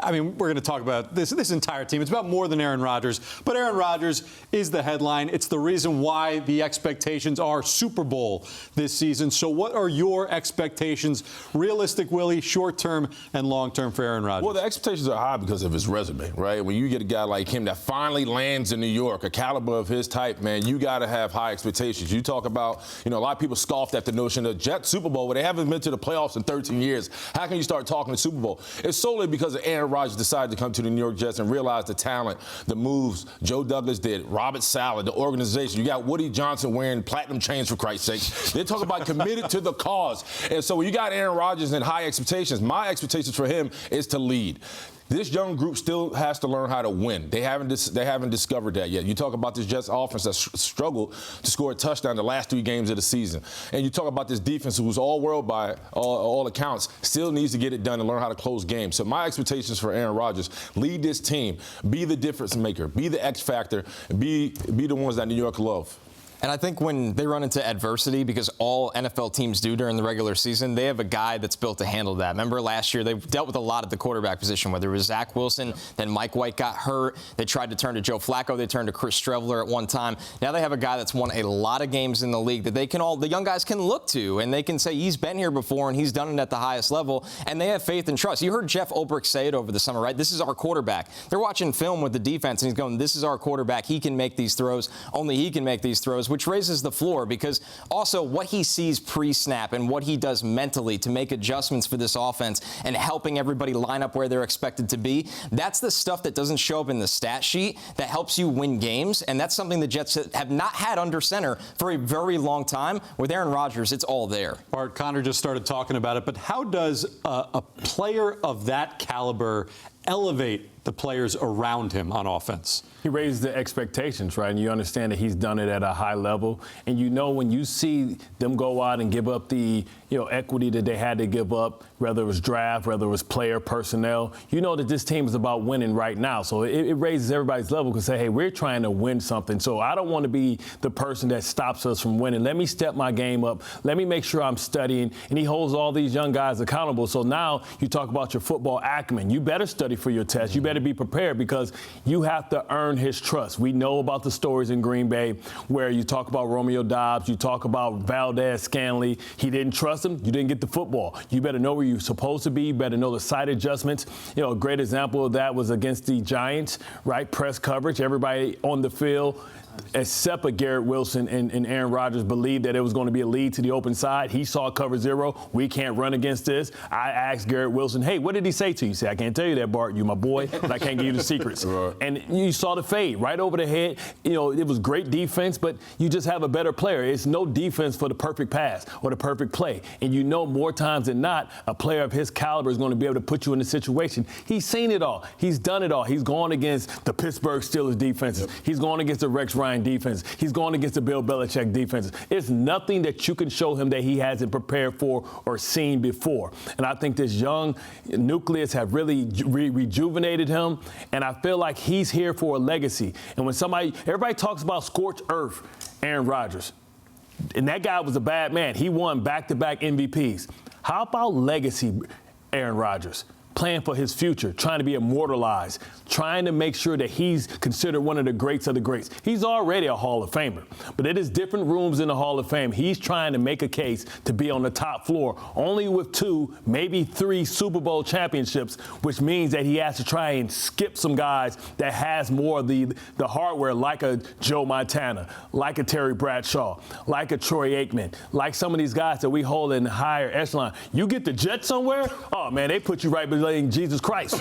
I mean, we're going to talk about this entire team. It's about more than Aaron Rodgers, but Aaron Rodgers is the headline. It's the reason why the expectations are Super Bowl this season. So what are your expectations, realistic, Willie, short-term and long-term for Aaron Rodgers? Well, the expectations are high because of his resume, right? When you get a guy like him that finally lands in New York, a caliber of his type, man, you got to have high expectations. You talk about, a lot of people scoffed at the notion of Jets Super Bowl, where they haven't been to the playoffs in 13 years. How can you start talking to Super Bowl? It's solely because of Aaron Rodgers decided to come to the New York Jets and realize the talent, the moves Joe Douglas did, Robert Saleh, the organization. You got Woody Johnson wearing platinum chains, for Christ's sake. They talk about committed to the cause. And so when you got Aaron Rodgers and high expectations, my expectations for him is to lead. This young group still has to learn how to win. They haven't discovered that yet. You talk about this Jets offense that struggled to score a touchdown the last 3 games of the season. And you talk about this defense who's all world by all accounts, still needs to get it done and learn how to close games. So my expectations for Aaron Rodgers, lead this team, be the difference maker, be the X factor, be the ones that New York love. And I think when they run into adversity, because all NFL teams do during the regular season, they have a guy that's built to handle that. Remember last year, they dealt with a lot at the quarterback position, whether it was Zach Wilson, then Mike White got hurt. They tried to turn to Joe Flacco. They turned to Chris Streveler at one time. Now they have a guy that's won a lot of games in the league that the young guys can look to, and they can say he's been here before and he's done it at the highest level, and they have faith and trust. You heard Jeff Ulbrich say it over the summer, right? This is our quarterback. They're watching film with the defense, and he's going, this is our quarterback. He can make these throws. Only he can make these throws, which raises the floor, because also what he sees pre-snap and what he does mentally to make adjustments for this offense and helping everybody line up where they're expected to be, that's the stuff that doesn't show up in the stat sheet that helps you win games, and that's something the Jets have not had under center for a very long time. With Aaron Rodgers, it's all there. Bart, Connor just started talking about it, but how does a player of that caliber elevate the players around him on offense? He raised the expectations, right? And you understand that he's done it at a high level. And when you see them go out and give up the equity that they had to give up, whether it was draft, whether it was player personnel, you know that this team is about winning right now. So it raises everybody's level because, hey, we're trying to win something. So I don't want to be the person that stops us from winning. Let me step my game up. Let me make sure I'm studying. And he holds all these young guys accountable. So now you talk about your football acumen. You better study for your test. You better be prepared because you have to earn his trust. We know about the stories in Green Bay where you talk about Romeo Doubs, you talk about Valdez Scanley. He didn't trust him. You didn't get the football. You better know where you're supposed to be. You better know the side adjustments. A great example of that was against the Giants, right? Press coverage, everybody on the field, except for Garrett Wilson and Aaron Rodgers, believed that it was going to be a lead to the open side. He saw cover 0. We can't run against this. I asked Garrett Wilson, hey, what did he say to you? He said, I can't tell you that, Bart. You my boy, but I can't give you the secrets. Right. And you saw the fade right over the head. It was great defense, but you just have a better player. It's no defense for the perfect pass or the perfect play. And more times than not, a player of his caliber is going to be able to put you in a situation. He's seen it all. He's done it all. He's gone against the Pittsburgh Steelers defenses. Yep. He's gone against the Rex Ryan defense. He's going against the Bill Belichick defense. It's nothing that you can show him that he hasn't prepared for or seen before. And I think this young nucleus have really rejuvenated him. And I feel like he's here for a legacy. And when everybody talks about scorched earth, Aaron Rodgers, and that guy was a bad man. He won back-to-back MVPs. How about legacy, Aaron Rodgers? Playing for his future, trying to be immortalized, trying to make sure that he's considered one of the greats of the greats. He's already a Hall of Famer, but it is different rooms in the Hall of Fame. He's trying to make a case to be on the top floor, only with 2, maybe 3 Super Bowl championships, which means that he has to try and skip some guys that has more of the hardware, like a Joe Montana, like a Terry Bradshaw, like a Troy Aikman, like some of these guys that we hold in higher echelon. You get the Jets somewhere, oh man, they put you right below Jesus Christ.